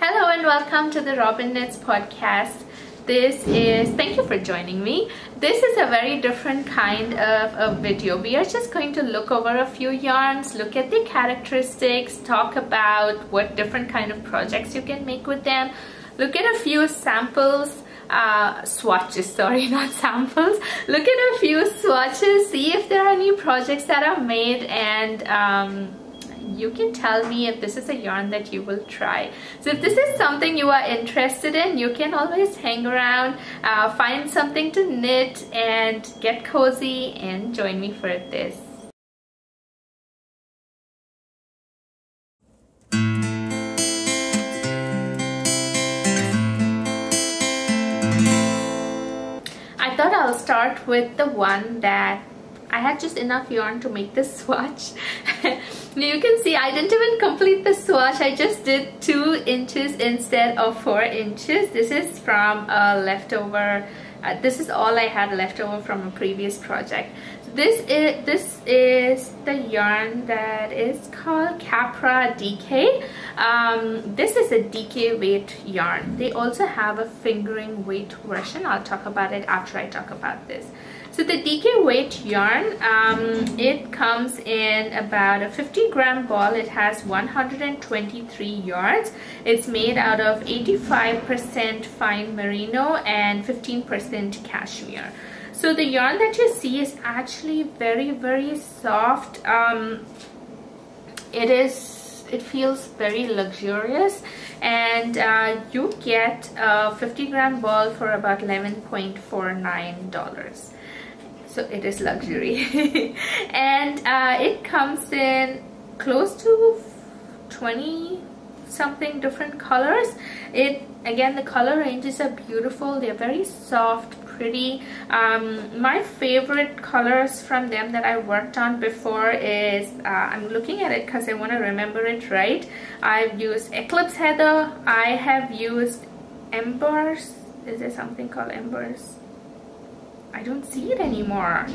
Hello and welcome to the Rhobin Knits podcast. Thank you for joining me. This is a very different kind of a video. We are just going to look over a few yarns, look at the characteristics, talk about what different kind of projects you can make with them, look at a few samples, swatches, sorry, not samples. Look at a few swatches, see if there are any projects that are made, and you can tell me if this is a yarn that you will try. So if this is something you are interested in, you can always hang around, find something to knit and get cozy and join me for this. I thought I'll start with the one that I had just enough yarn to make this swatch. You can see I didn't even complete the swatch. I just did 2 inches instead of 4 inches. This is from a leftover. This is all I had left over from a previous project. So this is the yarn that is called Capra DK. This is a DK weight yarn. They also have a fingering weight version. I'll talk about it after I talk about this. So the DK weight yarn, it comes in about a 50-gram ball. It has 123 yards. It's made out of 85% fine merino and 15% cashmere. So the yarn that you see is actually very, very soft. It feels very luxurious, and you get a 50-gram ball for about $11.49. So it is luxury. And it comes in close to 20 something different colors. Again, the color ranges are beautiful. They're very soft, pretty. My favorite colors from them that I worked on before is, I'm looking at it because I want to remember it right. I've used Eclipse Heather. I have used Embers. Is there something called Embers? I don't see it anymore.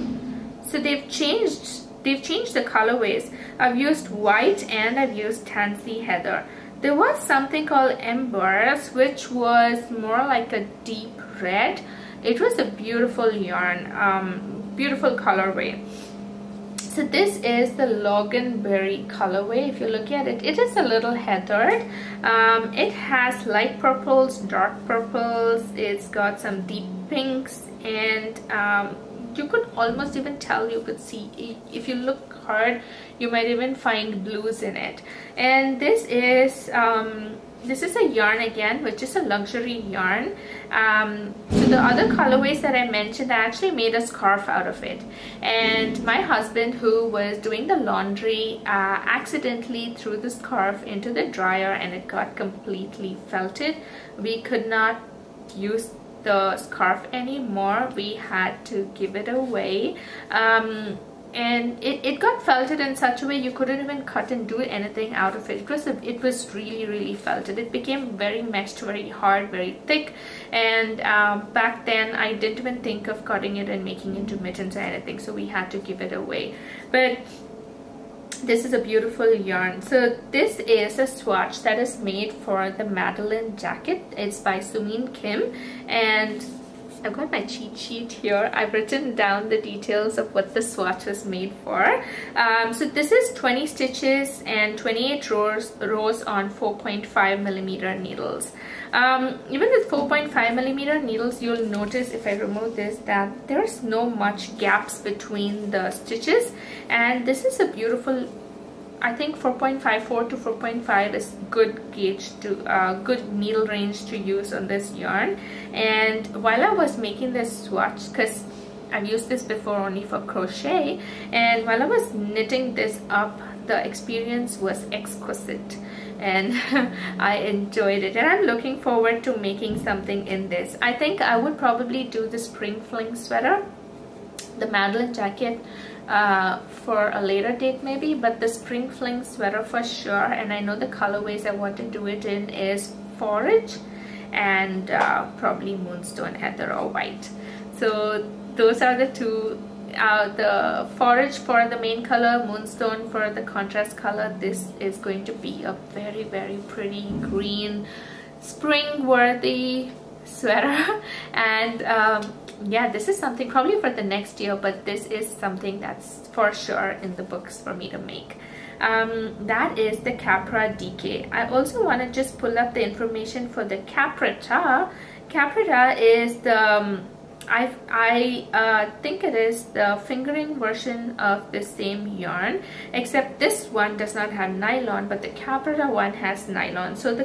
So they've changed the colorways. I've used white and I've used Tansy Heather. There was something called Embers, which was more like a deep red. It was a beautiful yarn, beautiful colorway. So this is the Loganberry colorway. If you look at it, it is a little heathered. It has light purples, dark purples. It's got some deep pinks, and you could almost even tell, you could see, if you look hard, you might even find blues in it. And this is a yarn again, which is a luxury yarn. So the other colorways that I mentioned, I actually made a scarf out of it. And my husband, who was doing the laundry, accidentally threw the scarf into the dryer and it got completely felted. We could not use the scarf anymore. We had to give it away. And it got felted in such a way you couldn't even cut and do anything out of it. It was really, really felted. It became very meshed, very hard, very thick. And back then I didn't even think of cutting it and making into mittens or anything, so we had to give it away. But this is a beautiful yarn. So this is a swatch that is made for the Madeline jacket. It's by Sumin Kim, and I've got my cheat sheet here. I've written down the details of what the swatch was made for. So this is 20 stitches and 28 rows on 4.5mm needles. Even with 4.5mm needles, you'll notice if I remove this that there's no much gaps between the stitches, and this is a beautiful, I think 4.54 to 4.5 is good gauge to good needle range to use on this yarn. And while I was making this swatch, because I've used this before only for crochet, and while I was knitting this up, the experience was exquisite and I enjoyed it, and I'm looking forward to making something in this. I think I would probably do the spring fling sweater, the Madeline jacket, for a later date maybe, but the spring fling sweater for sure. And I know the colorways I want to do it in is forage and probably moonstone heather or white. So those are the two, the forage for the main color, moonstone for the contrast color. This is going to be a very, very pretty green, spring worthy sweater. And yeah, this is something probably for the next year, but this is something that's for sure in the books for me to make. That is the Capra DK. I also want to just pull up the information for the Capretta. Capretta is the I think it is the fingering version of the same yarn, except this one does not have nylon, but the Capretta one has nylon. So the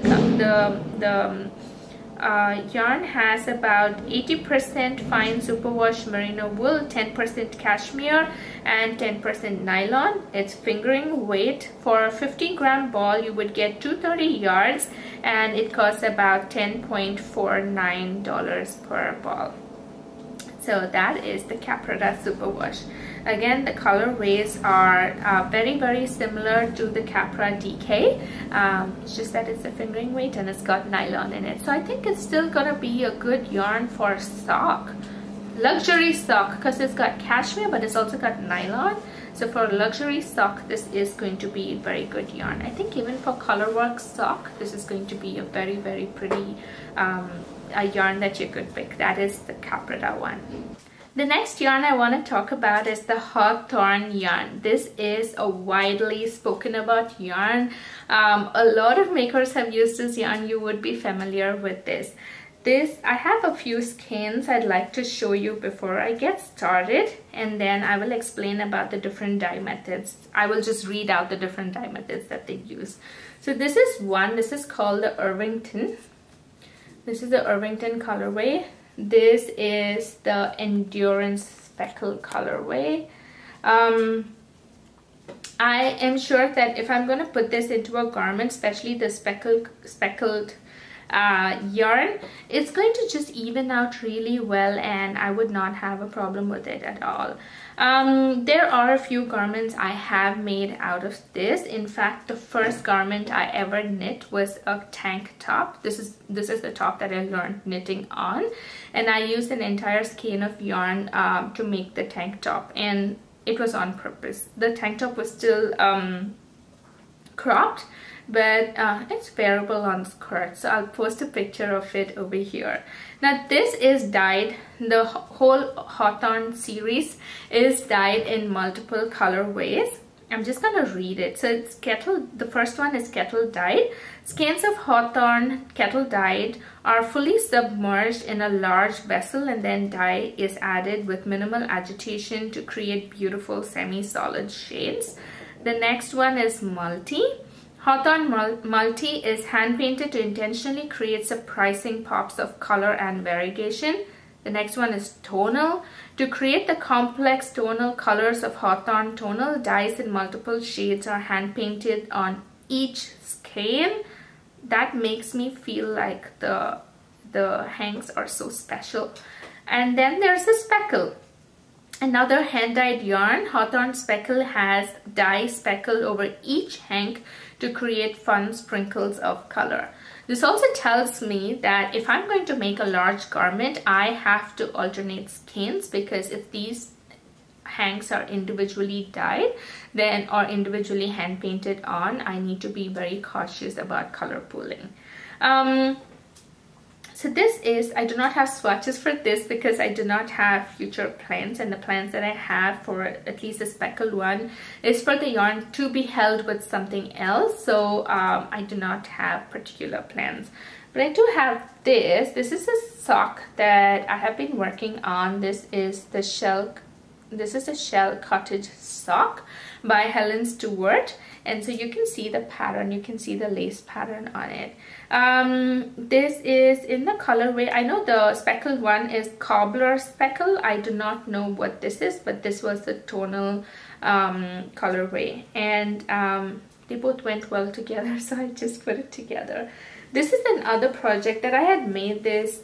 yarn has about 80% fine superwash merino wool, 10% cashmere, and 10% nylon. It's fingering weight. For a 50-gram ball, you would get 230 yards, and it costs about $10.49 per ball. So that is the Capretta Superwash. Again, the colorways are very similar to the Capra DK. It's just that it's a fingering weight and it's got nylon in it. So I think it's still gonna be a good yarn for sock, luxury sock, because it's got cashmere but it's also got nylon. So for a luxury sock, this is going to be very good yarn. I think even for colorwork sock, this is going to be a very pretty a yarn that you could pick. That is the Capretta one. The next yarn I want to talk about is the Hawthorne yarn. This is a widely spoken about yarn. A lot of makers have used this yarn. You would be familiar with this. I have a few skeins I'd like to show you before I get started, and then I will explain about the different dye methods. I will just read out the different dye methods that they use. So this is one. This is called the Irvington. This is the Irvington colorway. This is the Endurance Speckle colorway. I am sure that if I'm going to put this into a garment, especially the speckled yarn, it's going to just even out really well, and I would not have a problem with it at all. There are a few garments I have made out of this. In fact, the first garment I ever knit was a tank top. This is the top that I learned knitting on, and I used an entire skein of yarn to make the tank top, and it was on purpose. The tank top was still cropped, but it's wearable on skirt, so I'll post a picture of it over here. Now this is dyed. The whole Hawthorne series is dyed in multiple colorways. I'm just gonna read it. So it's kettle. The first one is kettle dyed. Skeins of Hawthorne kettle dyed are fully submerged in a large vessel, and then dye is added with minimal agitation to create beautiful semi-solid shades. The next one is multi. Hawthorne multi is hand painted to intentionally create surprising pops of color and variegation. The next one is tonal. To create the complex tonal colors of Hawthorne, tonal dyes in multiple shades are hand painted on each skein. That makes me feel like the hanks are so special. And then there's a speckle. Another hand-dyed yarn. Hawthorne speckle has dye speckled over each hank to create fun sprinkles of color. This also tells me that if I'm going to make a large garment, I have to alternate skeins, because if these hanks are individually dyed then or individually hand painted on, I need to be very cautious about color pooling. So this is, I do not have swatches for this because I do not have future plans, and the plans that I have for at least the speckled one is for the yarn to be held with something else. So I do not have particular plans. But I do have this. This is a sock that I have been working on. This is the shell cottage sock by Helen Stewart, and so you can see the pattern, you can see the lace pattern on it. This is in the colorway, I know the speckled one is cobbler speckle. I do not know what this is, but this was the tonal colorway, and they both went well together, so I just put it together. This is another project that I had made. This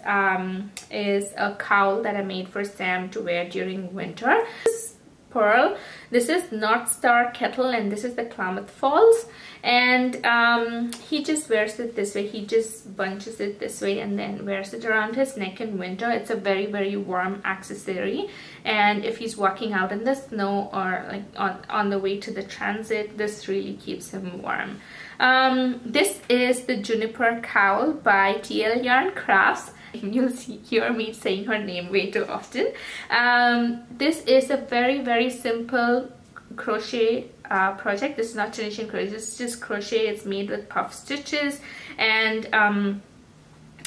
is a cowl that I made for Sam to wear during winter. This is Pearl. This is North Star Kettle, and this is the Klamath Falls. And he just wears it this way. He just bunches it this way and then wears it around his neck in winter. It's a very warm accessory, and if he's walking out in the snow or like on the way to the transit, this really keeps him warm. This is the Juniper Cowl by TL Yarn Crafts. You'll hear me saying her name way too often. This is a very simple crochet project. This is not traditional crochet, it's just crochet. It's made with puff stitches, and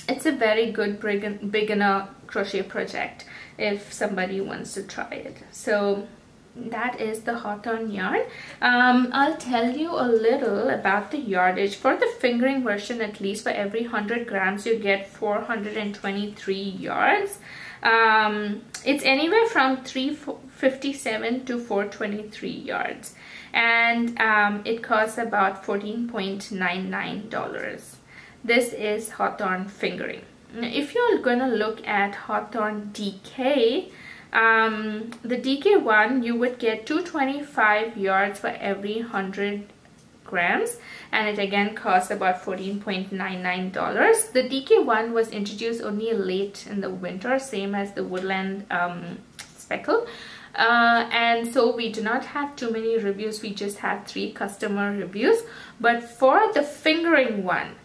it's a very good beginner crochet project if somebody wants to try it. So that is the Hawthorne yarn. I'll tell you a little about the yardage. For the fingering version, at least, for every 100 grams you get 423 yards. It's anywhere from 357 to 423 yards, and it costs about $14.99. This is Hawthorne fingering. Now, if you're gonna look at Hawthorne DK, the DK one, you would get 225 yards for every 100 grams, and it again costs about $14.99. The DK one was introduced only late in the winter, same as the Woodland Speckle, and so we do not have too many reviews. We just had 3 customer reviews. But for the fingering one,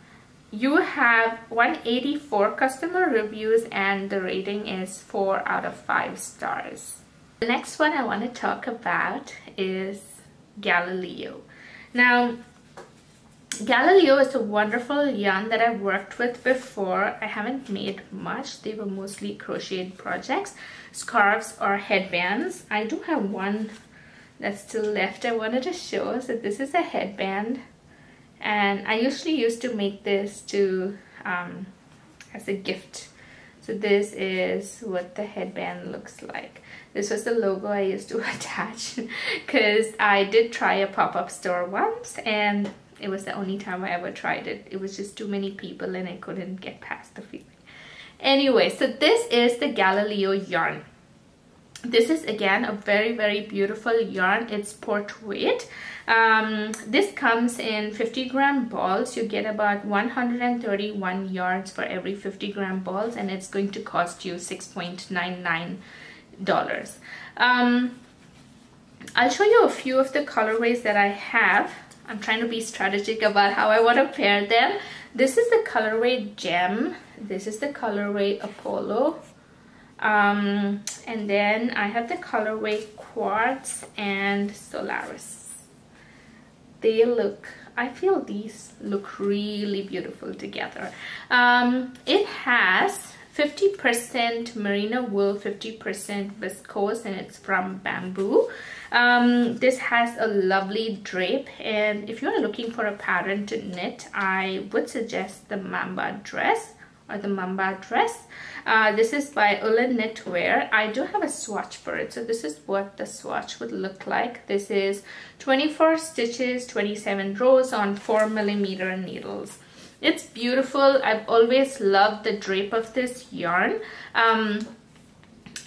you have 184 customer reviews, and the rating is 4 out of 5 stars. The next one I want to talk about is Galileo. Now, Galileo is a wonderful yarn that I've worked with before. I haven't made much. They were mostly crocheted projects, scarves or headbands. I do have one that's still left I wanted to show. So this is a headband, and I usually used to make this to as a gift. So this is what the headband looks like. This was the logo I used to attach because I did try a pop-up store once, and it was the only time I ever tried it. It was just too many people and I couldn't get past the feeling. Anyway, so this is the Galileo yarn. This is again a very beautiful yarn. It's port weight. This comes in 50-gram balls. You get about 131 yards for every 50-gram balls, and it's going to cost you $6.99. I'll show you a few of the colorways that I have. I'm trying to be strategic about how I want to pair them. This is the colorway Gem. This is the colorway Apollo. And then I have the colorway Quartz and Solaris. I feel these look really beautiful together. It has 50% merino wool, 50% viscose, and it's from bamboo. This has a lovely drape, and if you're looking for a pattern to knit, I would suggest the Mamba dress or the Mamba dress. This is by Woodland Knitwear. I do have a swatch for it, so this is what the swatch would look like. This is 24 stitches, 27 rows on 4mm needles. It's beautiful. I've always loved the drape of this yarn.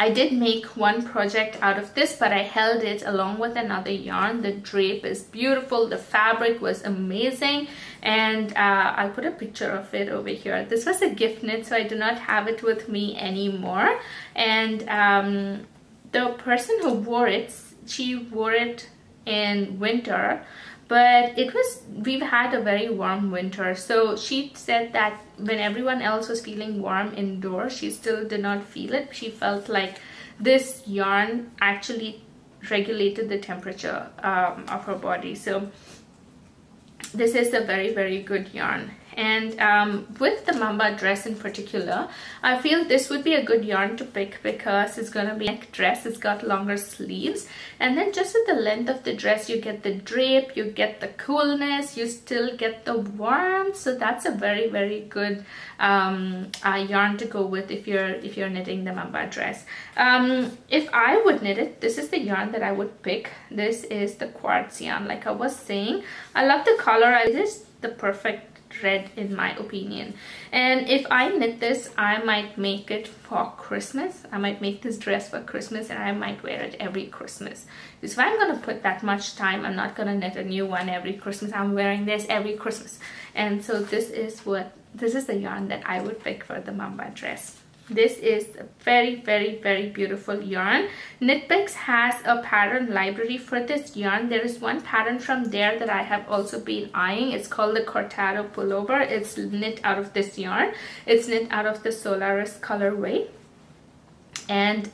I did make one project out of this, but I held it along with another yarn. The drape is beautiful. The fabric was amazing, and I'll put a picture of it over here. This was a gift knit, so I do not have it with me anymore. And the person who wore it, she wore it in winter, but we've had a very warm winter, so she said that when everyone else was feeling warm indoors, she still did not feel it. She felt like this yarn actually regulated the temperature of her body. So this is a very good yarn. And with the Mamba dress in particular, I feel this would be a good yarn to pick because it's going to be a neck dress. It's got longer sleeves, and then just with the length of the dress, you get the drape, you get the coolness, you still get the warmth. So that's a very good yarn to go with if you're knitting the Mamba dress. If I would knit it, this is the yarn that I would pick. This is the Quartz yarn. Like I was saying, I love the color. It is the perfect red in my opinion, and if I knit this, I might make it for Christmas. I might make this dress for Christmas, and I might wear it every Christmas. Because if I'm gonna put that much time, I'm not gonna knit a new one every Christmas. I'm wearing this every Christmas, and so this is the yarn that I would pick for the Mamba dress. This is a very, very, very beautiful yarn. Knitpicks has a pattern library for this yarn. There is one pattern from there that I have also been eyeing. It's called the Cortado Pullover. It's knit out of this yarn. It's knit out of the Solaris colorway. And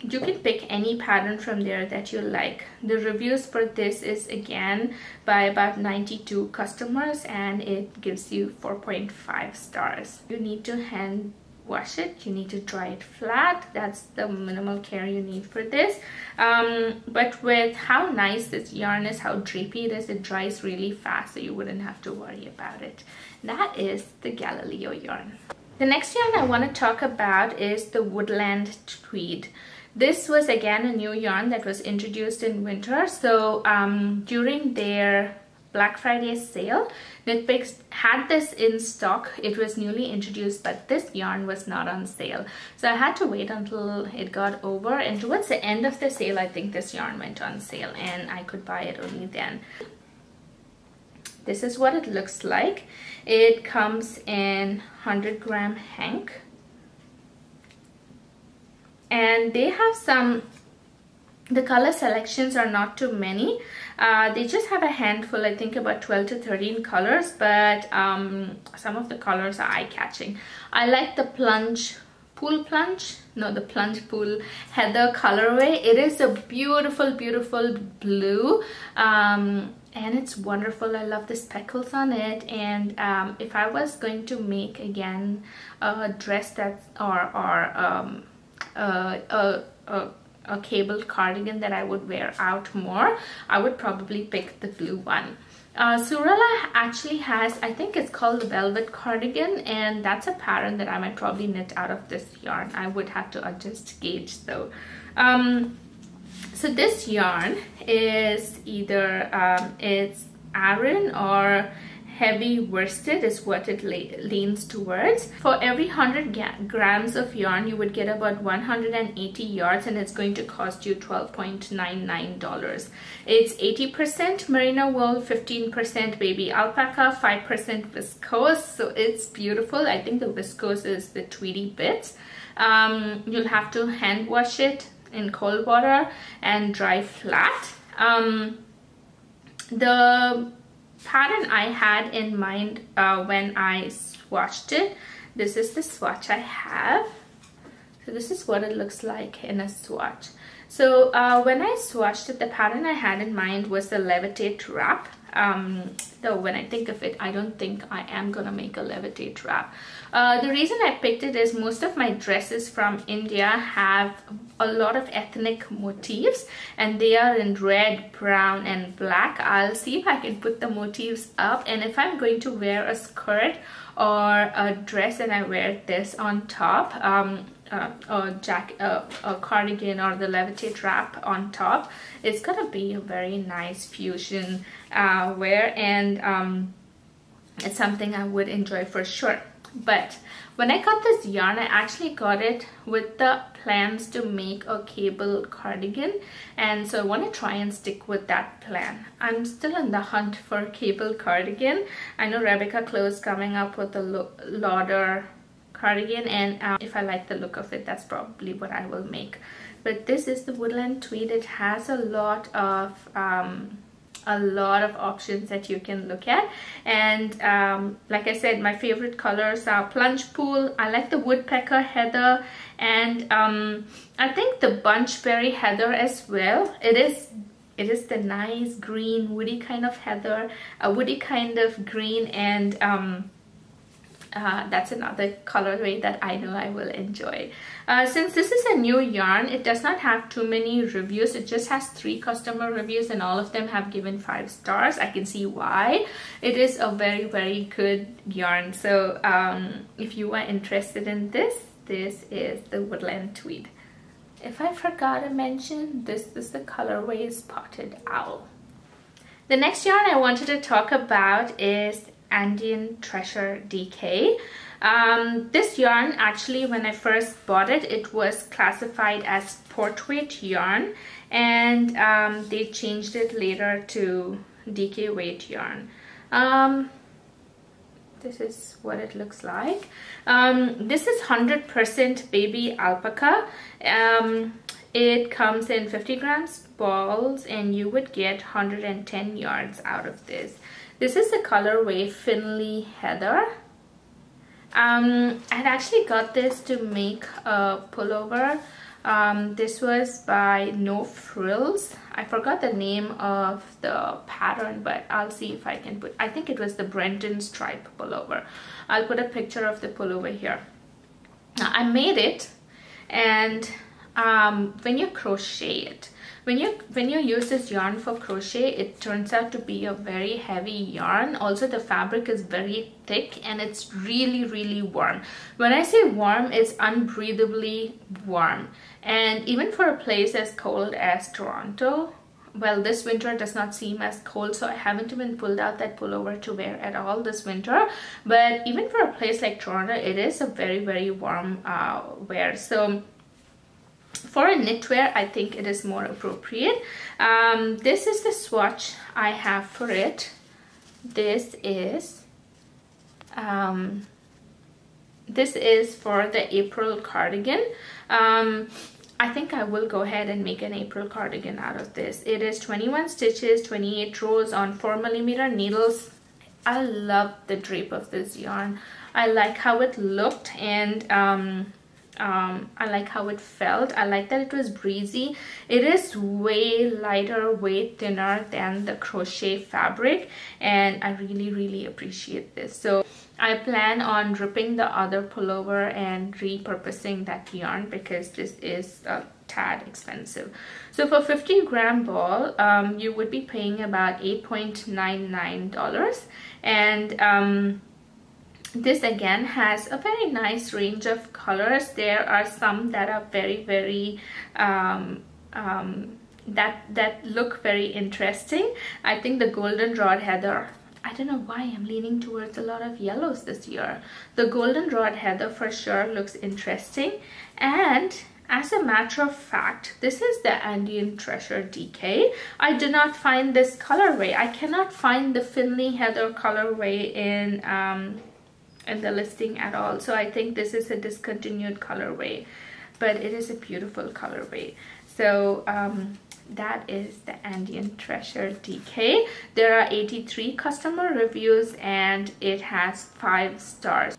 you can pick any pattern from there that you like. The reviews for this is again by about 92 customers, and it gives you 4.5 stars. You need to hand wash it, you need to dry it flat. That's the minimal care you need for this. But with how nice this yarn is, how drapey it is, it dries really fast, so you wouldn't have to worry about it. That is the Galileo yarn. The next yarn I want to talk about is the Woodland Tweed. This was again a new yarn that was introduced in winter. So during their Black Friday sale, Knitpicks had this in stock. It was newly introduced, but this yarn was not on sale. So I had to wait until it got over, and towards the end of the sale, I think this yarn went on sale and I could buy it only then. This is what it looks like. It comes in 100-gram hank. And they have some, the color selections are not too many. They just have a handful, I think about 12 to 13 colors, but some of the colors are eye-catching. I like the plunge pool heather colorway. It is a beautiful, beautiful blue. And it's wonderful. I love the speckles on it. And if I was going to make again a dress that's a cabled cardigan that I would wear out more, I would probably pick the blue one. Surella actually has, I think it's called the velvet cardigan, and that's a pattern that I might probably knit out of this yarn. I would have to adjust gauge though. So this yarn is either it's Aran or heavy worsted is what it leans towards. For every 100 grams of yarn, you would get about 180 yards, and it's going to cost you $12.99. It's 80% merino wool, 15% baby alpaca, 5% viscose. So it's beautiful. I think the viscose is the tweedy bits. You'll have to hand wash it in cold water and dry flat. The pattern I had in mind when I swatched it, this is the swatch I have. So this is what it looks like in a swatch. So when I swatched it, the pattern I had in mind was the levitate wrap. Though when I think of it, I don't think I am gonna make a levitate wrap. The reason I picked it is most of my dresses from India have a lot of ethnic motifs, and they are in red, brown and black. I'll see if I can put the motifs up, and if I'm going to wear a skirt or a dress and I wear this on top, a cardigan or the levitate wrap on top, it's gonna be a very nice fusion wear, and it's something I would enjoy for sure. But when I got this yarn, I actually got it with the plans to make a cable cardigan, and so I want to try and stick with that plan. I'm still in the hunt for a cable cardigan. I know Alpaca Cloud is coming up with a Lauder cardigan, and if I like the look of it, that's probably what I will make. But this is the Woodland Tweed. It has a lot of options that you can look at, and like I said, my favorite colors are plunge pool. I like the woodpecker heather, and I think the bunchberry heather as well. It is the nice green woody kind of heather, a woody kind of green, and that's another colorway that I know I will enjoy. Since this is a new yarn, it does not have too many reviews. It just has 3 customer reviews, and all of them have given 5 stars. I can see why. It is a very, very good yarn. So if you are interested in this is the Woodland Tweed. If I forgot to mention, this is the colorway Spotted Owl. The next yarn I wanted to talk about is Andrean Treasure DK. This yarn, actually, when I first bought it, it was classified as portweight yarn, and they changed it later to DK weight yarn. This is what it looks like. This is 100% baby alpaca. It comes in 50 grams balls, and you would get 110 yards out of this. This is the colorway Finley Heather. I actually got this to make a pullover. This was by No Frills. I forgot the name of the pattern, but I'll see if I can put, I think it was the Brenton stripe pullover. I'll put a picture of the pullover here. Now, I made it, and when you crochet it, when you use this yarn for crochet, it turns out to be a very heavy yarn. Also, the fabric is very thick, and it's really warm. When I say warm, it's unbreathably warm. And even for a place as cold as Toronto, well, this winter does not seem as cold, so I haven't even pulled out that pullover to wear at all this winter. But even for a place like Toronto, it is a very warm wear. So for a knitwear, I think it is more appropriate. This is the swatch I have for it. This is for the April cardigan. I think I will go ahead and make an April cardigan out of this. It is 21 stitches, 28 rows on 4mm needles. I love the drape of this yarn. I like how it looked, and I like how it felt. I like that it was breezy. It is way lighter, way thinner than the crochet fabric, and I really appreciate this. So I plan on ripping the other pullover and repurposing that yarn, because this is a tad expensive. So for 50-gram ball, you would be paying about $8.99, and this again has a very nice range of colors. There are some that are very that look very interesting. I think the goldenrod heather, I don't know why I'm leaning towards a lot of yellows this year. The goldenrod heather for sure looks interesting. And as a matter of fact, this is the Andrean Treasure DK. I did not find this colorway. I cannot find the Finley Heather colorway in the listing at all. So I think this is a discontinued colorway, but it is a beautiful colorway. So that is the Andrean Treasure DK. There are 83 customer reviews, and it has 5 stars.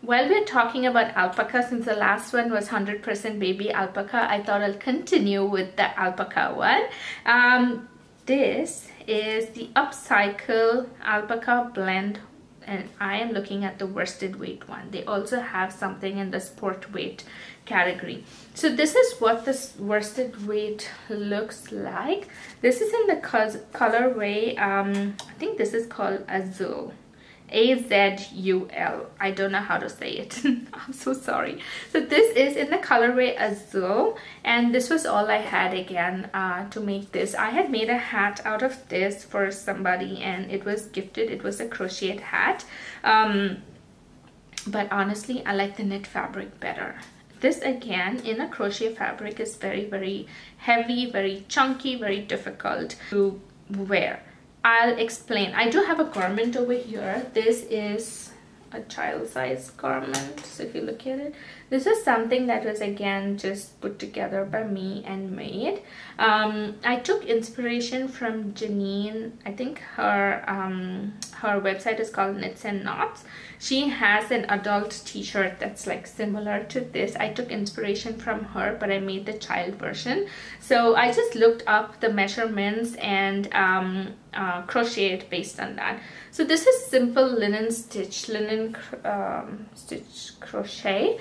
While we're talking about alpaca, since the last one was 100% baby alpaca, I thought I'll continue with the alpaca one. This is the Upcycle Alpaca Blend, and I am looking at the worsted weight one. They also have something in the sport weight category. So this is what this worsted weight looks like. This is in the colorway, I think this is called Azul. A-Z-U-L. I don't know how to say it. I'm so sorry. So this is in the colorway Azul, and this was all I had again to make this. I had made a hat out of this for somebody, and it was gifted. It was a crocheted hat. But honestly, I like the knit fabric better. This again in a crochet fabric is very heavy, very chunky, very difficult to wear. I'll explain. I do have a garment over here. This is a child size garment. So if you look at it, this is something that was again just put together by me and made. I took inspiration from Janine. I think her website is called Knits and Knots. She has an adult t-shirt that's like similar to this. I took inspiration from her, but I made the child version. So I just looked up the measurements and crocheted based on that. So this is simple linen stitch, stitch crochet,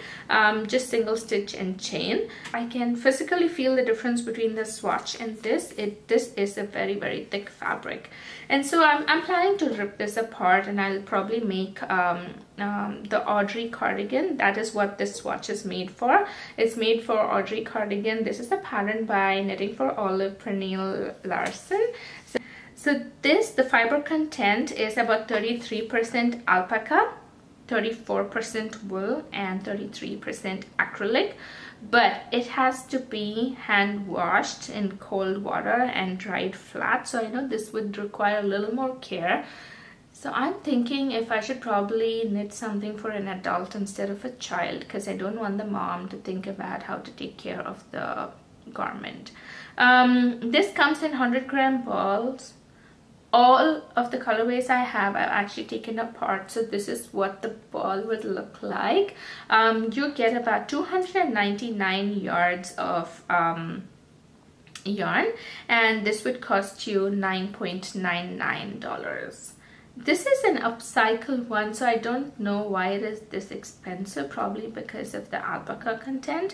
just single stitch and chain. I can physically feel the difference between the swatch and this. This is a very thick fabric, and so I'm planning to rip this apart, and I'll probably make the Audrey cardigan. That is what this swatch is made for. It's made for Audrey cardigan. This is a pattern by Knitting for Olive Pernille Larsen. So the fiber content is about 33% alpaca, 34% wool, and 33% acrylic, but it has to be hand washed in cold water and dried flat. So I know this would require a little more care. So I'm thinking if I should probably knit something for an adult instead of a child, because I don't want the mom to think about how to take care of the garment. This comes in 100-gram balls. All of the colorways I have, I've actually taken apart, so this is what the ball would look like. You get about 299 yards of yarn, and this would cost you $9.99. This is an upcycle one, so I don't know why it is this expensive, probably because of the alpaca content.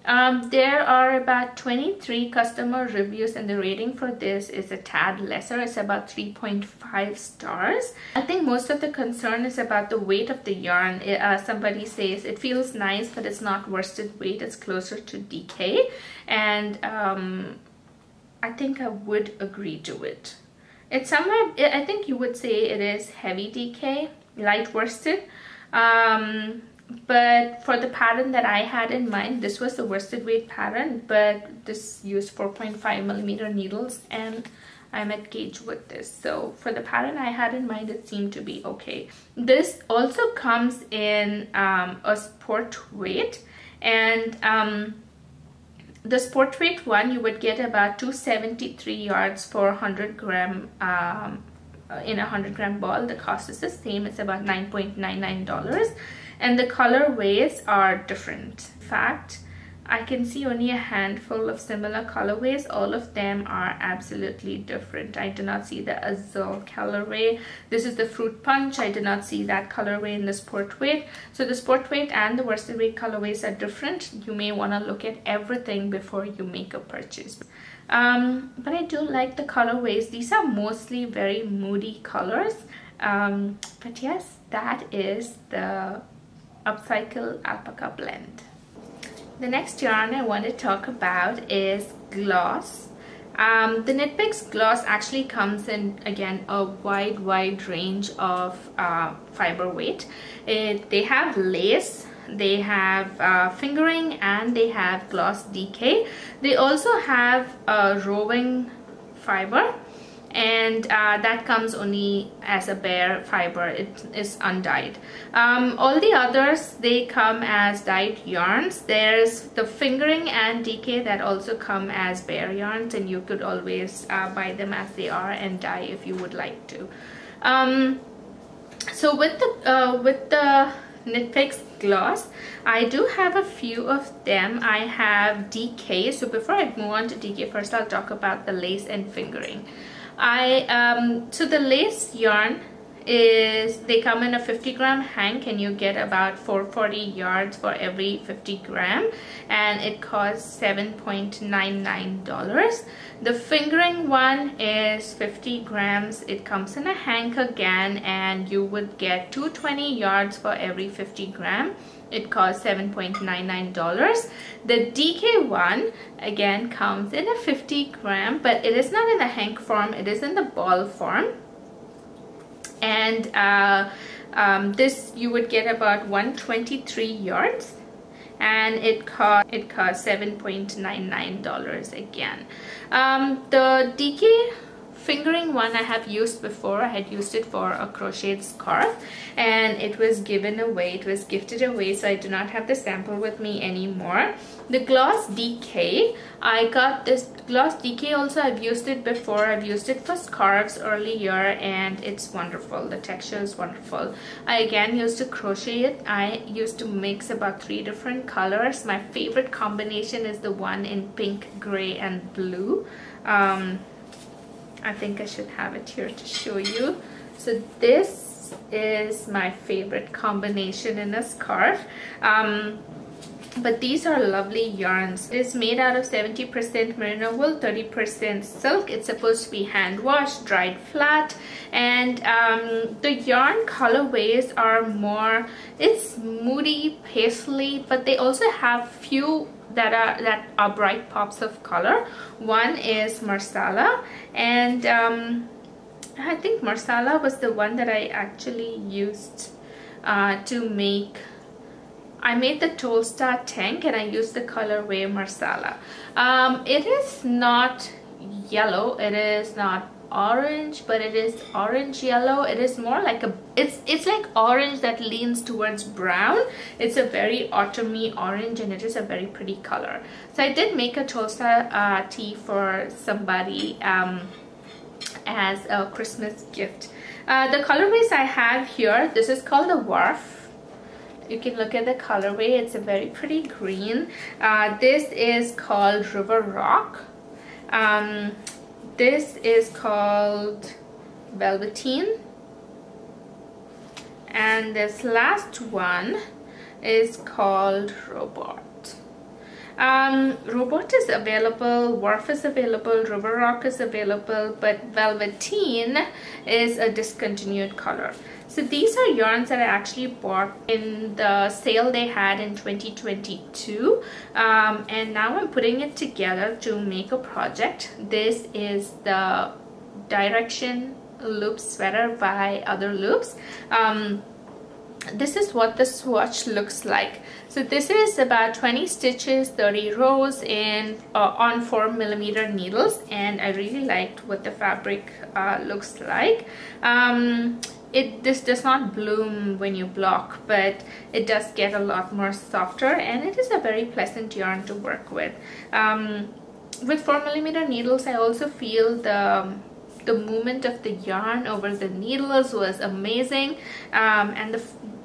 There are about 23 customer reviews, and the rating for this is a tad lesser. It's about 3.5 stars. I think most of the concern is about the weight of the yarn. Somebody says it feels nice, but it's not worsted weight. It's closer to DK, and I think I would agree to it. It's somewhere, I think you would say it is heavy DK, light worsted. But for the pattern that I had in mind, this was the worsted weight pattern, but this used 4.5mm needles, and I'm at gauge with this. So for the pattern I had in mind, it seemed to be okay. This also comes in a sport weight, and the sport weight one, you would get about 273 yards for 100 gram in a 100-gram ball. The cost is the same. It's about $9.99, and the colorways are different. In fact, I can see only a handful of similar colorways. All of them are absolutely different. I do not see the Azul colorway. This is the Fruit Punch. I do not see that colorway in the sport weight. So the sport weight and the worsted weight colorways are different. You may want to look at everything before you make a purchase. But I do like the colorways. These are mostly very moody colors. But yes, that is the Upcycle Alpaca blend. The next yarn I want to talk about is gloss. The Knit Picks gloss actually comes in, again, a wide range of fiber weight. They have lace, they have fingering, and they have gloss DK. They also have Rhobin fiber, and that comes only as a bare fiber. It is undyed. All the others, they come as dyed yarns. There's the fingering and DK that also come as bare yarns, and you could always buy them as they are and dye if you would like to. So with the Knit Picks gloss, I do have a few of them. I have DK. So before I move on to DK, first I'll talk about the lace and fingering. So the lace yarn is, they come in a 50-gram hank, and you get about 440 yards for every 50 gram, and it costs $7.99. The fingering one is 50 grams. It comes in a hank again, and you would get 220 yards for every 50 gram. It costs $7.99. The DK one again comes in a 50 gram, but it is not in the hank form, it is in the ball form. And this you would get about 123 yards, and it costs $7.99 again. The DK fingering one I have used before. I had used it for a crocheted scarf, and it was given away, it was gifted away, so I do not have the sample with me anymore. The gloss DK, I got this gloss DK also. I've used it before. I've used it for scarves earlier, and it's wonderful. The texture is wonderful. I again used to crochet it. I used to mix about 3 different colors. My favorite combination is the one in pink, gray, and blue. I think I should have it here to show you. So this is my favorite combination in a scarf. But these are lovely yarns. It's made out of 70% merino wool, 30% silk. It's supposed to be hand washed, dried flat, and the yarn colorways are more, it's moody, paisley, but they also have few that are bright pops of color. One is Marsala, and I think Marsala was the one that I actually used to make. I made the Tolstar tank, and I used the colorway Marsala. It is not yellow, it is not orange, but it is orange yellow. It is more like a, it's like orange that leans towards brown. It's a very autumny orange, and it is a very pretty color. So I did make a Tulsa tea for somebody as a Christmas gift. The colorways I have here, this is called the Wharf. You can look at the colorway. It's a very pretty green. This is called River Rock. This is called Velveteen. And this last one is called Robot. Robot is available, Wharf is available, River Rock is available, but Velveteen is a discontinued color. So these are yarns that I actually bought in the sale they had in 2022, and now I'm putting it together to make a project. This is the Direction Loop sweater by Other Loops. This is what the swatch looks like. So this is about 20 stitches, 30 rows in on 4mm needles, and I really liked what the fabric looks like. This does not bloom when you block, but it does get a lot more softer, and it is a very pleasant yarn to work with. With 4mm needles, I also feel the movement of the yarn over the needles was amazing, and the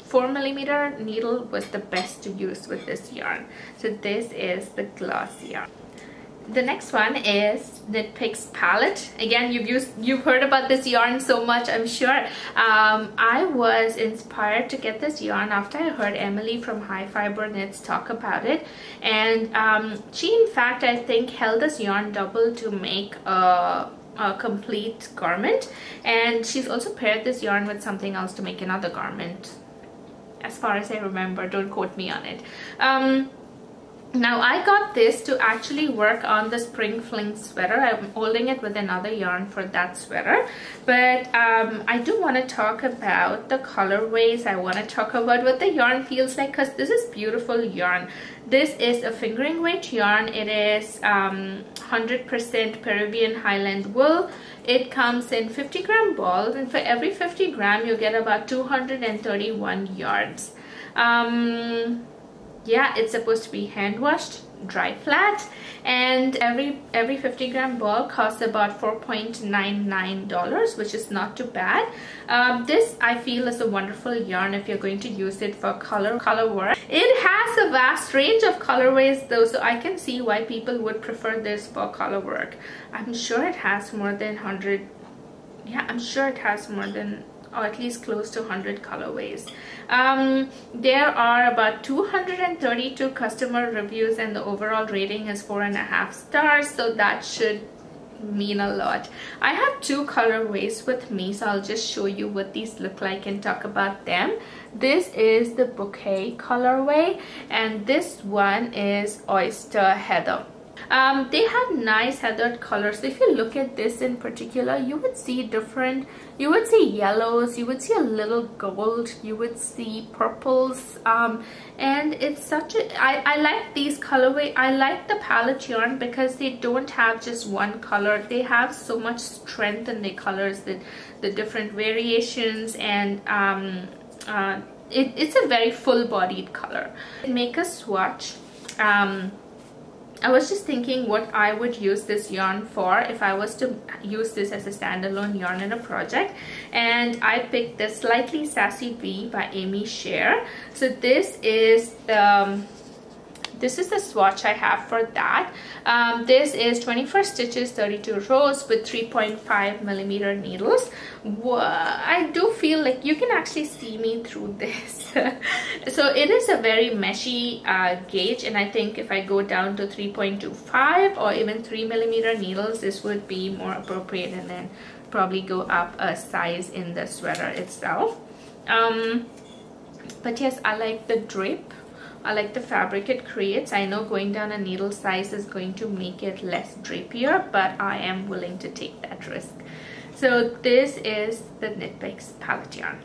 4mm needle was the best to use with this yarn. So this is the gloss yarn. The next one is Knit Picks palette. Again, you've heard about this yarn so much, I'm sure. I was inspired to get this yarn after I heard Emily from High Fiber Knits talk about it, and she in fact I think held this yarn double to make a complete garment, and she's also paired this yarn with something else to make another garment, as far as I remember. Don't quote me on it. Now I got this to actually work on the Spring Fling sweater. I'm holding it with another yarn for that sweater, but I do want to talk about the colorways. I want to talk about what the yarn feels like, because this is beautiful yarn. This is a fingering weight yarn. It is 100% Peruvian Highland wool. It comes in 50-gram balls, and for every 50 gram you get about 231 yards. Yeah, it's supposed to be hand washed, dry flat, and every 50-gram ball costs about $4.99, which is not too bad. This I feel is a wonderful yarn if you're going to use it for color work. It has a vast range of colorways though, so I can see why people would prefer this for color work. I'm sure it has more than 100. Yeah, I'm sure it has more than, or at least close to 100 colorways. There are about 232 customer reviews, and the overall rating is 4.5 stars, so that should mean a lot. I have two colorways with me, so I'll just show you what these look like and talk about them. This is the Bouquet colorway, and this one is Oyster Heather. They have nice heathered colors. So if you look at this in particular, you would see different, you would see yellows, you would see a little gold, you would see purples, and it's such a, I like these colorway. I like the palette yarn because they don't have just one color. They have so much strength in the colors, the different variations, and it's a very full-bodied color. Make a swatch. I was just thinking what I would use this yarn for if I was to use this as a standalone yarn in a project, and I picked the Slightly Sassy V by Amy Sher. So this is the swatch I have for that. This is 24 stitches, 32 rows with 3.5mm needles. I do feel like you can actually see me through this. So it is a very meshy gauge, and I think if I go down to 3.25 or even 3mm needles, this would be more appropriate, and then probably go up a size in the sweater itself. But yes, I like the drape. I like the fabric it creates. I know going down a needle size is going to make it less drapier, but I am willing to take that risk. So this is the Knit Picks palette yarn.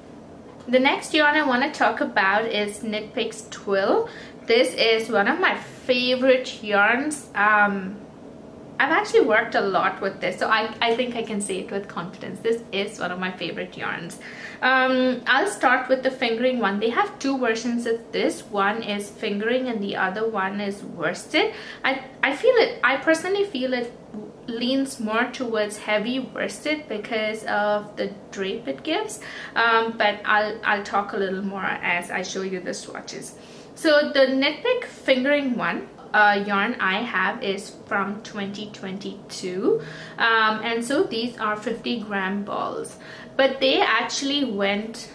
The next yarn I want to talk about is Knit Picks Twill. This is one of my favorite yarns. I've actually worked a lot with this, so I think I can say it with confidence. This is one of my favorite yarns. I'll start with the fingering one. They have two versions of this. One is fingering and the other one is worsted. I personally feel it leans more towards heavy worsted because of the drape it gives, but I'll talk a little more as I show you the swatches. So the Knitpick fingering one yarn I have is from 2022, and so these are 50-gram balls, but they actually went,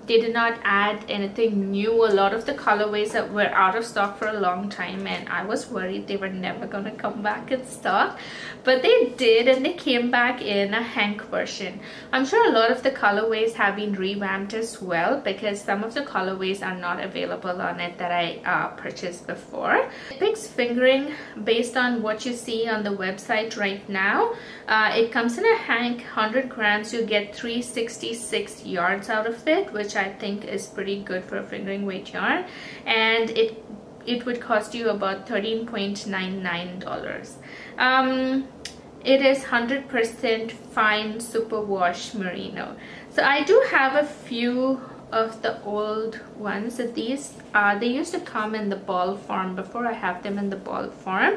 they did not add anything new. A lot of the colorways that were out of stock for a long time, and I was worried they were never going to come back in stock, but they did, and they came back in a hank version. I'm sure a lot of the colorways have been revamped as well, because some of the colorways are not available on it that I purchased before. It picks fingering based on what you see on the website right now. It comes in a hank, 100 grams. You get 366 yards out of it, which I think is pretty good for a fingering weight yarn, and it would cost you about $13.99. It is 100% fine superwash merino. So I do have a few of the old ones. So these they used to come in the ball form. Before I have them in the ball form.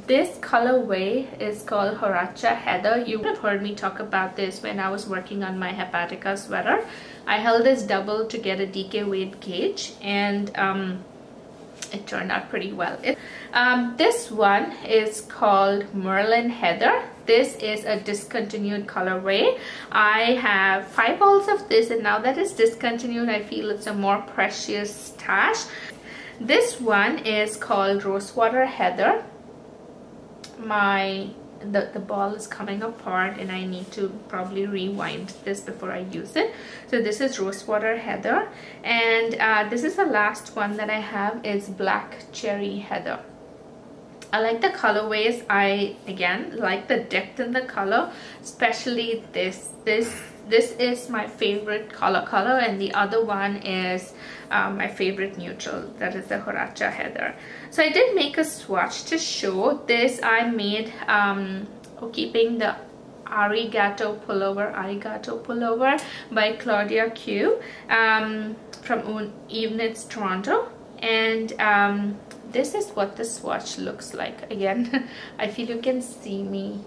This colorway is called Horacha Heather. You would have heard me talk about this when I was working on my Hepatica sweater. I held this double to get a DK weight gauge, and it turned out pretty well. This one is called Merlin Heather. This is a discontinued colorway. I have 5 balls of this, and now that it's discontinued, I feel it's a more precious stash. This one is called Rosewater Heather. The ball is coming apart, and I need to probably rewind this before I use it. So this is Rosewater Heather, and this is the last one that I have is Black Cherry Heather. I like the colorways. I again like the depth in the color, especially this is my favorite color, and the other one is my favorite neutral, that is the Horacha Heather. So I did make a swatch to show this. I made keeping the Arigato pullover by Claudia Q from Eve Knits Toronto, and this is what the swatch looks like. Again, I feel you can see me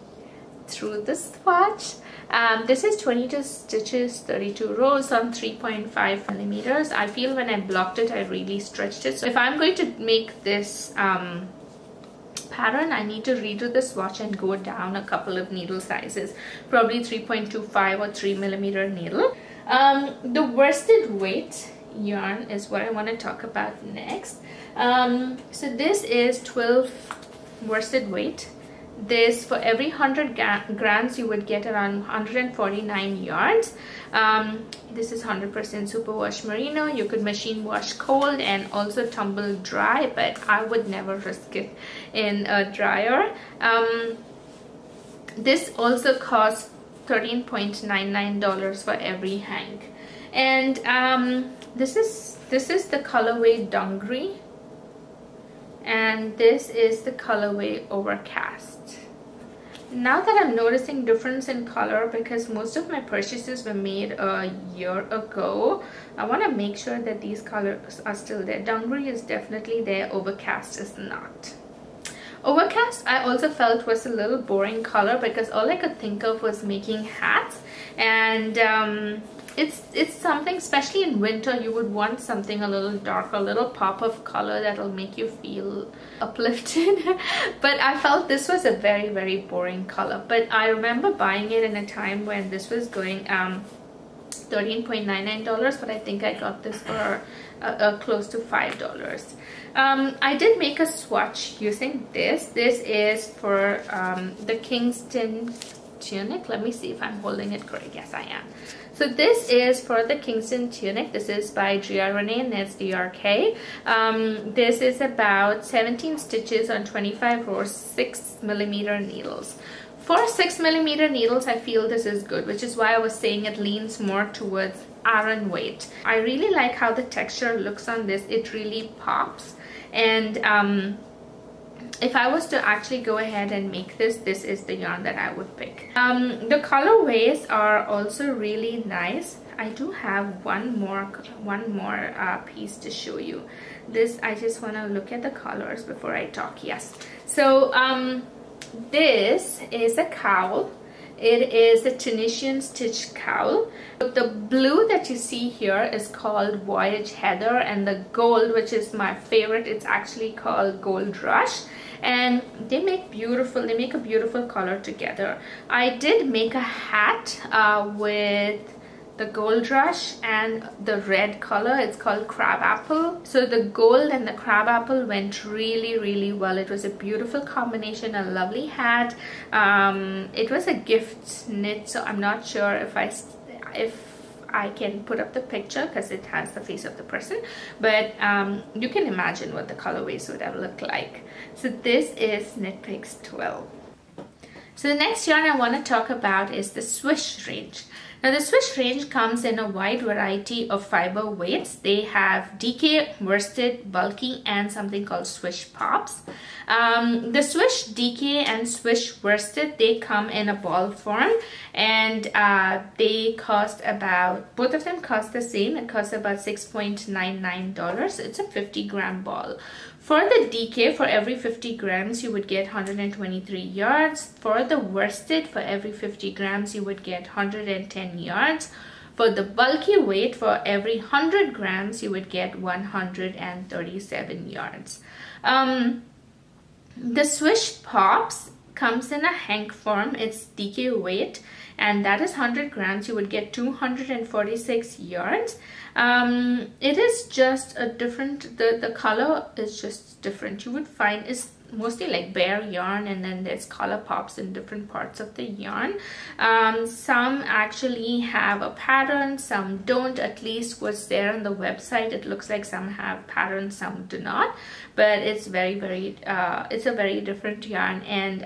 through the swatch. This is 22 stitches, 32 rows on 3.5 millimeters. I feel when I blocked it, I really stretched it. So if I'm going to make this pattern, I need to redo the swatch and go down a couple of needle sizes, probably 3.25 or 3 millimeter needle. The worsted weight yarn is what I want to talk about next. So this is 12 worsted weight. This, for every 100 grams you would get around 149 yards. This is 100% superwash merino. You could machine wash cold and also tumble dry, but I would never risk it in a dryer. This also costs $13.99 for every hank, and this is the colorway Dungaree, and this is the colorway Overcast. Now that I'm noticing difference in color, because most of my purchases were made a year ago, I want to make sure that these colors are still there. Dungaree is definitely there, Overcast is not. Overcast I also felt was a little boring color, because all I could think of was making hats, and it's something, especially in winter, you would want something a little darker, a little pop of color that'll make you feel uplifted. But I felt this was a very, very boring color. But I remember buying it in a time when this was going $13.99, but I think I got this for close to $5. I did make a swatch using this. This is for the Kingston tunic. Let me see if I'm holding it correct. Yes, I am. So this is for the Kingston tunic. This is by Gia Renee Knits DRK. This is about 17 stitches on 25 rows, 6 millimeter needles. For 6 millimeter needles, I feel this is good, which is why I was saying it leans more towards Aran weight. I really like how the texture looks on this. It really pops, and if I was to actually go ahead and make this, this is the yarn that I would pick. The colorways are also really nice. I do have one more piece to show you. This, I just want to look at the colors before I talk. Yes, so this is a cowl. It is a Tunisian stitch cowl. The blue that you see here is called Voyage Heather, and the gold, which is my favorite, it's actually called Gold Rush. And they make a beautiful color together. I did make a hat with the Gold Rush and the red color. It's called Crab Apple. So the gold and the crab apple went really well. It was a beautiful combination, a lovely hat. It was a gift knit, so I'm not sure if I can put up the picture because it has the face of the person, but you can imagine what the colorways would have looked like. So this is Knit Picks Twill. So the next yarn I want to talk about is the Swish range. Now the Swish range comes in a wide variety of fiber weights. They have DK, worsted, bulky, and something called Swish pops. The Swish DK and Swish worsted, they come in a ball form, and they cost about, both of them cost the same. It costs about $6.99. It's a 50-gram ball. For the DK, for every 50 grams, you would get 123 yards. For the worsted, for every 50 grams, you would get 110 yards. For the bulky weight, for every 100 grams, you would get 137 yards. The Swish Pops comes in a hank form. It's DK weight, and that is 100 grams. You would get 246 yards. It is just a different, the color is just different. You would find it's mostly like bare yarn, and then there's color pops in different parts of the yarn. Some actually have a pattern, some don't. At least what's there on the website, it looks like some have patterns, some do not, but it's it's a very different yarn, and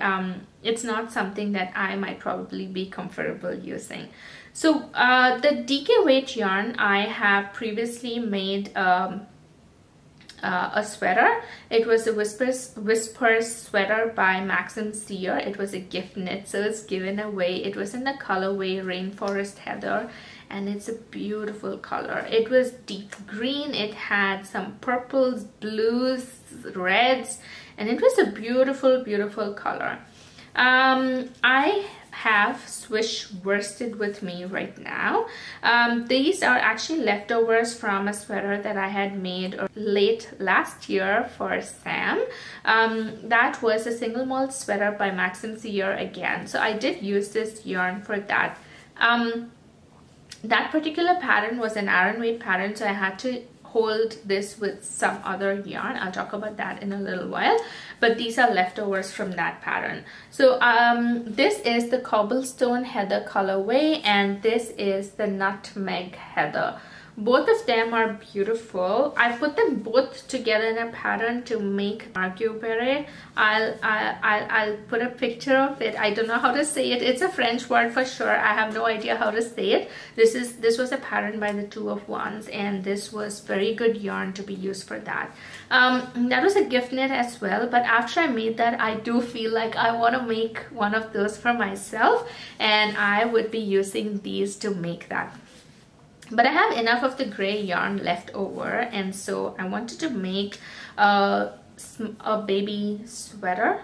it's not something that I might probably be comfortable using. So the DK weight yarn, I have previously made a sweater. It was a Whispers sweater by Maxim Sear. It was a gift knit, so it's given away. It was in the colorway Rainforest Heather, and it's a beautiful color. It was deep green. It had some purples, blues, reds, and it was a beautiful color. I have Swish worsted with me right now. These are actually leftovers from a sweater that I had made late last year for Sam. That was a single mold sweater by Maxim Sear again. So I did use this yarn for that. That particular pattern was an Aran weight pattern, so I had to hold this with some other yarn. I'll talk about that in a little while, but these are leftovers from that pattern. So this is the Cobblestone Heather colorway, and this is the Nutmeg Heather. Both of them are beautiful. I put them both together in a pattern to make Margot Beret. I'll put a picture of it. I don't know how to say it. It's a French word for sure. I have no idea how to say it. This was a pattern by the Two of Wands, and this was very good yarn to be used for that. That was a gift knit as well, but after I made that, I do feel like I want to make one of those for myself, and I would be using these to make that. But I have enough of the gray yarn left over, and so I wanted to make a baby sweater.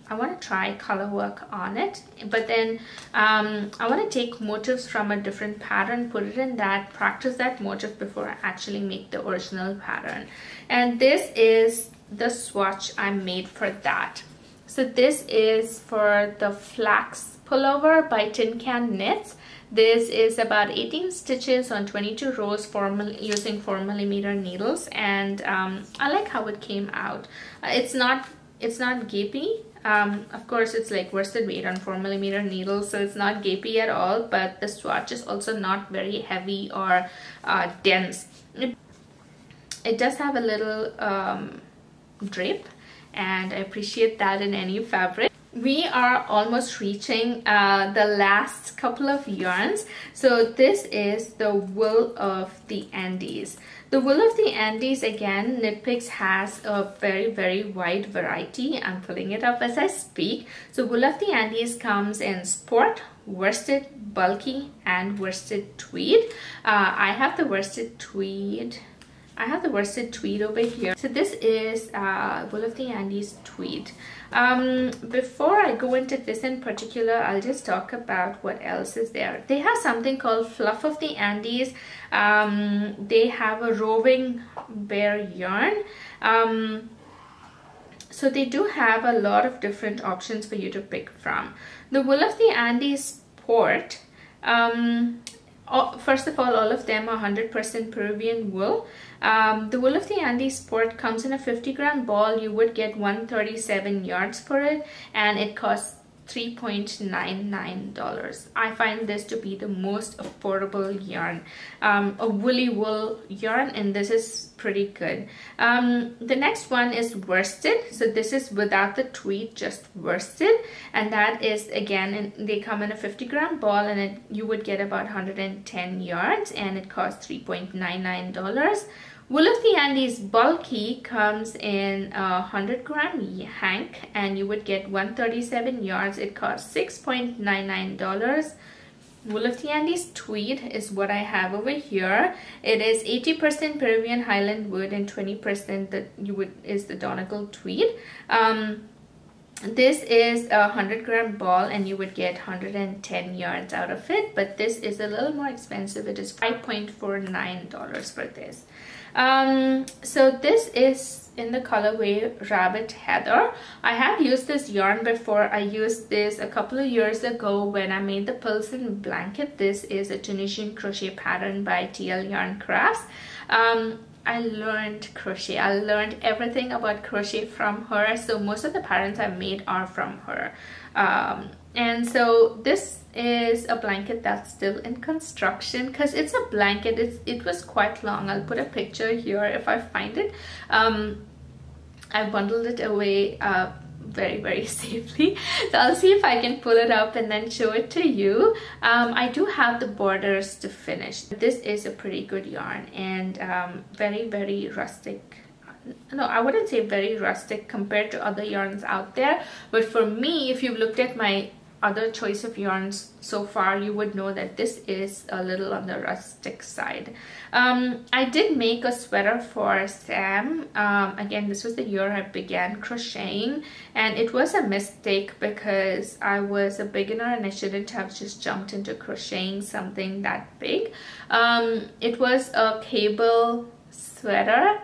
I want to try color work on it, but then I want to take motifs from a different pattern, put it in that, practice that motif before I actually make the original pattern. And this is the swatch I made for that. So this is for the Flax Pullover by Tin Can Knits. This is about 18 stitches on 22 rows using 4mm needles, and I like how it came out. It's not gapey. Of course, it's like worsted weight on 4mm needles, so it's not gapey at all, but the swatch is also not very heavy or dense. It does have a little drape, and I appreciate that in any fabric. we are almost reaching the last couple of yarns. So this is the Wool of the Andes. The Wool of the Andes, again, Knit Picks has a very wide variety. I'm pulling it up as I speak. So Wool of the Andes comes in sport, worsted, bulky, and worsted tweed. I have the worsted tweed. I have the worsted tweed over here. So this is Wool of the Andes tweed. Before I go into this in particular, I'll just talk about what else is there. They have something called Fluff of the Andes. They have a roving bear yarn. So they do have a lot of different options for you to pick from. The Wool of the Andes Sport, first of all of them are 100% Peruvian wool. The Wool of the Andes Sport comes in a 50-gram ball. You would get 137 yards for it, and it costs $3.99. I find this to be the most affordable yarn, a woolly wool yarn, and this is pretty good. The next one is worsted. So this is without the tweed, just worsted, and that is, again, they come in a 50-gram ball, and you would get about 110 yards, and it costs $3.99. Wool of the Andes Bulky comes in a 100-gram hank, and you would get 137 yards. It costs $6.99. Wool of the Andes Tweed is what I have over here. It is 80% Peruvian Highland wood and 20% is the Donegal tweed. This is a 100-gram ball, and you would get 110 yards out of it, but this is a little more expensive. It is $5.49 for this. So this is in the colorway Rabbit Heather. I have used this yarn before. I used this a couple of years ago when I made the Pilsen blanket. This is a Tunisian crochet pattern by TL Yarn Crafts. I learned crochet. I learned everything about crochet from her, so most of the patterns I made are from her. And so this is a blanket that's still in construction because it's a blanket. It was quite long. I'll put a picture here if I find it. I bundled it away very safely, so I'll see if I can pull it up and then show it to you. I do have the borders to finish. This is a pretty good yarn, and very rustic. No, I wouldn't say very rustic compared to other yarns out there, but for me, if you've looked at my other choice of yarns so far, you would know that this is a little on the rustic side. I did make a sweater for Sam. Again, this was the year I began crocheting, and it was a mistake because I was a beginner and I shouldn't have just jumped into crocheting something that big. It was a cable sweater.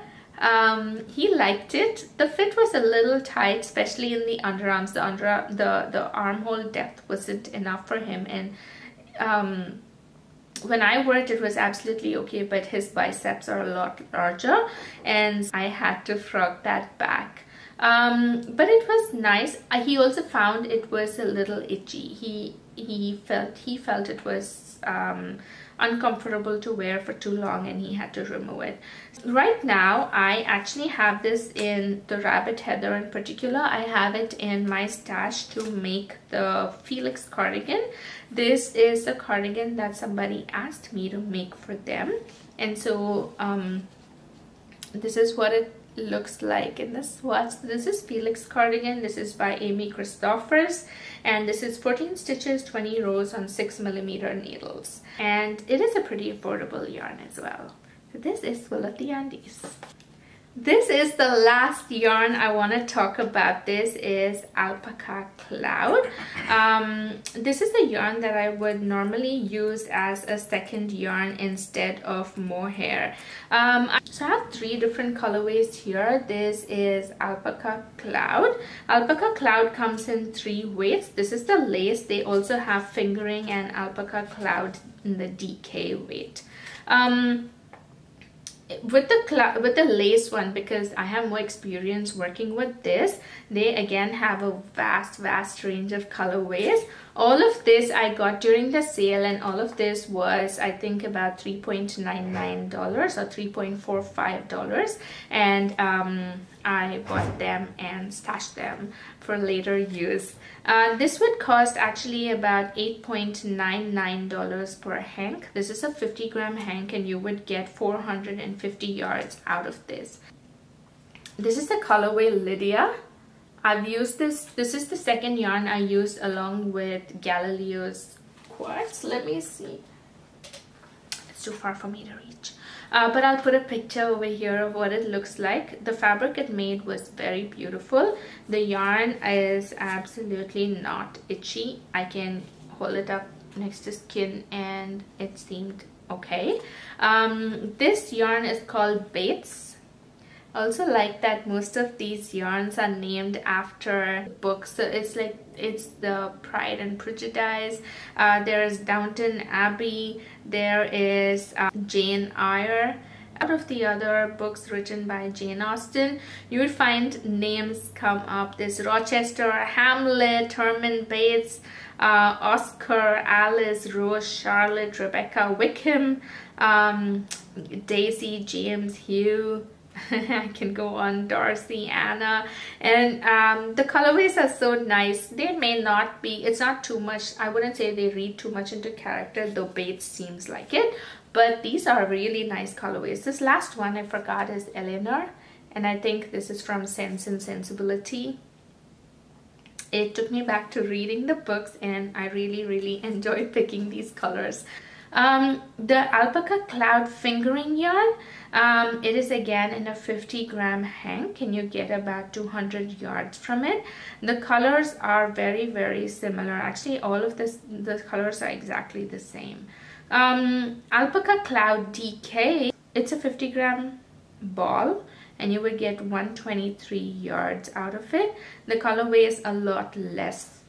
He liked it. The fit was a little tight, especially in the underarms. The armhole depth wasn't enough for him, and when I wore it, it was absolutely okay, but his biceps are a lot larger, and I had to frog that back. But it was nice. He also found it was a little itchy. He felt it was uncomfortable to wear for too long, and he had to remove it. Right now, I actually have this in the Rabbit Heather in particular. I have it in my stash to make the Felix cardigan. This is a cardigan that somebody asked me to make for them, and so this is what it looks like in the swatch. This is Felix cardigan. This is by Amy Christophers, and this is 14 stitches, 20 rows on 6mm needles, and it is a pretty affordable yarn as well. So this is Wool of the Andes. This is the last yarn I want to talk about. This is Alpaca Cloud. This is the yarn that I would normally use as a second yarn instead of mohair. So I have 3 different colorways here. This is Alpaca Cloud. Alpaca Cloud comes in 3 weights. This is the lace. They also have fingering and Alpaca Cloud in the DK weight. With the lace one, because I have more experience working with this, they again have a vast range of colorways. All of this I got during the sale, and all of this was I think about $3.99 or $3.45, and I bought them and stashed them for later use. This would cost actually about $8.99 per hank. This is a 50-gram hank, and you would get 450 yards out of this. This is the colorway Lydia. I've used this. This is the second yarn I used along with Galileo's quartz. Let me see. It's too far for me to reach. But I'll put a picture over here of what it looks like. The fabric it made was very beautiful. The yarn is absolutely not itchy. I can hold it up next to skin and it seemed okay. This yarn is called Bates. I also like that most of these yarns are named after books. So it's like, it's the Pride and Prejudice. There is Downton Abbey. There is Jane Eyre. Out of the other books written by Jane Austen, you would find names come up. There's Rochester, Hamlet, Herman Bates, Oscar, Alice, Rose, Charlotte, Rebecca, Wickham, Daisy, James, Hugh. I can go on, Darcy, Anna, and the colorways are so nice. They may not be, it's not too much, I wouldn't say they read too much into character, though Bates seems like it, but these are really nice colorways. This last one I forgot is Eleanor, and I think this is from Sense and Sensibility. It took me back to reading the books, and I really enjoyed picking these colors. The Alpaca Cloud fingering yarn, it is again in a 50-gram hank, and you get about 200 yards from it. The colors are very similar. Actually, all of the colors are exactly the same. Alpaca Cloud DK, it's a 50-gram ball, and you would get 123 yards out of it. The colorway is a lot less.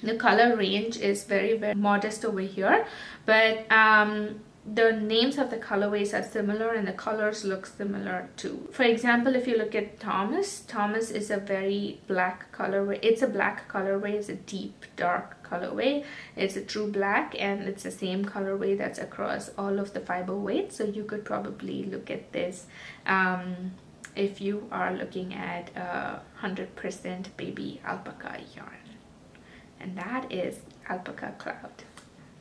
The color range is very modest over here, but the names of the colorways are similar and the colors look similar too. For example, if you look at Thomas is a very black colorway. It's a black colorway. It's a deep dark colorway. It's a true black, and it's the same colorway that's across all of the fiber weights. So you could probably look at this if you are looking at 100% baby alpaca yarn. And that is Alpaca Cloud.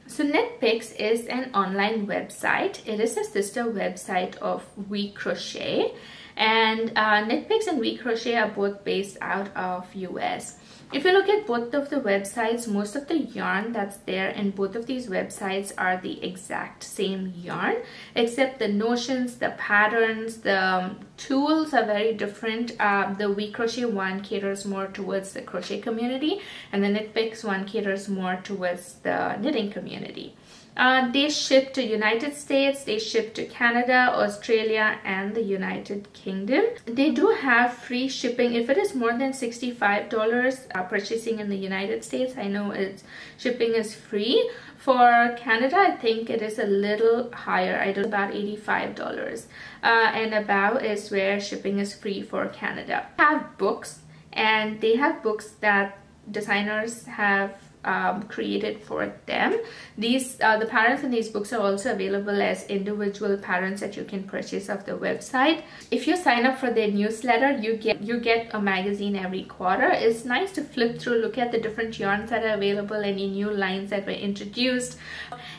So KnitPicks is an online website. It is a sister website of We Crochet, and KnitPicks and We Crochet are both based out of US. If you look at both of the websites, most of the yarn that's there in both of these websites are the exact same yarn, except the notions, the patterns, the tools are very different. The We Crochet one caters more towards the crochet community, and the KnitPicks one caters more towards the knitting community. They ship to United States, they ship to Canada, Australia, and the United Kingdom. They do have free shipping if it is more than $65 purchasing in the United States. I know shipping is free. For Canada, I think it is a little higher. I do about $85. And above is where shipping is free for Canada. They have books, and they have books that designers have created for them. These the patterns in these books are also available as individual patterns that you can purchase off the website. If you sign up for their newsletter, you get a magazine every quarter. It's nice to flip through, look at the different yarns that are available, any new lines that were introduced,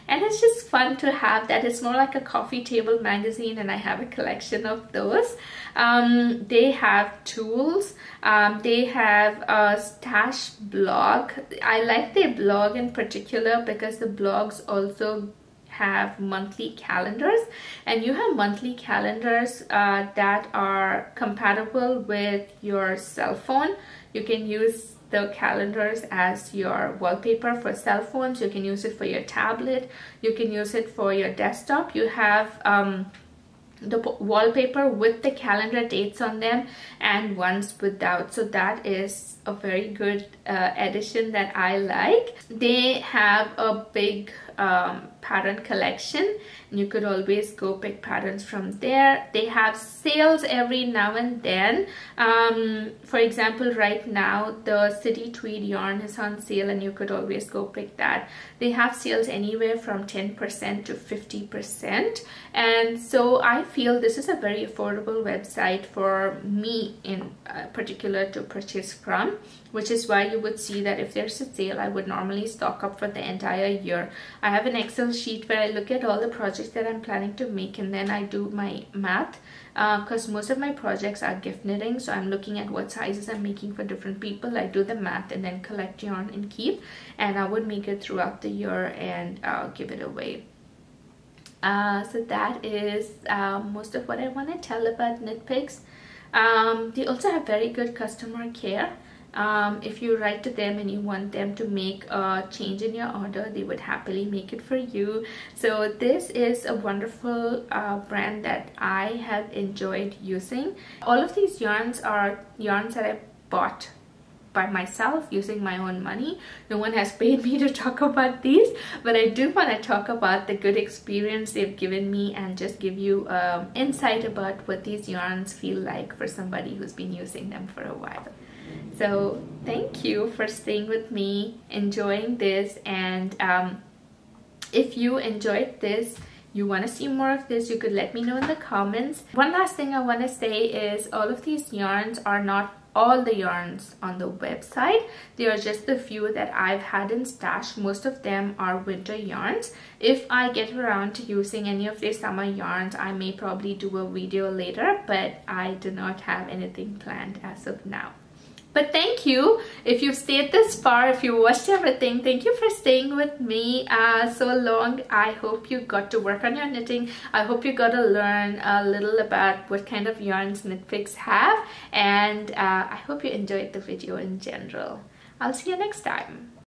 and it's just fun to have that. It's more like a coffee table magazine, and I have a collection of those. They have tools. They have a stash blog. I like their blog in particular because the blogs also have monthly calendars, and you have monthly calendars that are compatible with your cell phone. You can use the calendars as your wallpaper for cell phones. You can use it for your tablet. You can use it for your desktop. You have the wallpaper with the calendar dates on them and ones without, so that is a very good addition that I like. They have a big pattern collection, and you could always go pick patterns from there. They have sales every now and then. For example, right now the City Tweed yarn is on sale, and you could always go pick that. They have sales anywhere from 10% to 50%, and so I feel this is a very affordable website for me in particular to purchase from, which is why you would see that if there's a sale, I would normally stock up for the entire year. I have an Excel sheet where I look at all the projects that I'm planning to make, and then I do my math, because most of my projects are gift knitting, so I'm looking at what sizes I'm making for different people. I do the math and then collect yarn and keep, and I would make it throughout the year and give it away. So that is most of what I want to tell about Knit Picks. They also have very good customer care. If you write to them and you want them to make a change in your order, they would happily make it for you. So this is a wonderful brand that I have enjoyed using. All of these yarns are yarns that I bought by myself using my own money. No one has paid me to talk about these, but I do want to talk about the good experience they've given me and just give you insight about what these yarns feel like for somebody who's been using them for a while. So thank you for staying with me, enjoying this, and if you enjoyed this, you want to see more of this, you could let me know in the comments. One last thing I want to say is all of these yarns are not all the yarns on the website. They are just the few that I've had in stash. Most of them are winter yarns. If I get around to using any of their summer yarns, I may probably do a video later, but I do not have anything planned as of now. But thank you if you've stayed this far, if you watched everything. Thank you for staying with me so long. I hope you got to work on your knitting. I hope you got to learn a little about what kind of yarns Knit Picks have, and I hope you enjoyed the video in general. I'll see you next time.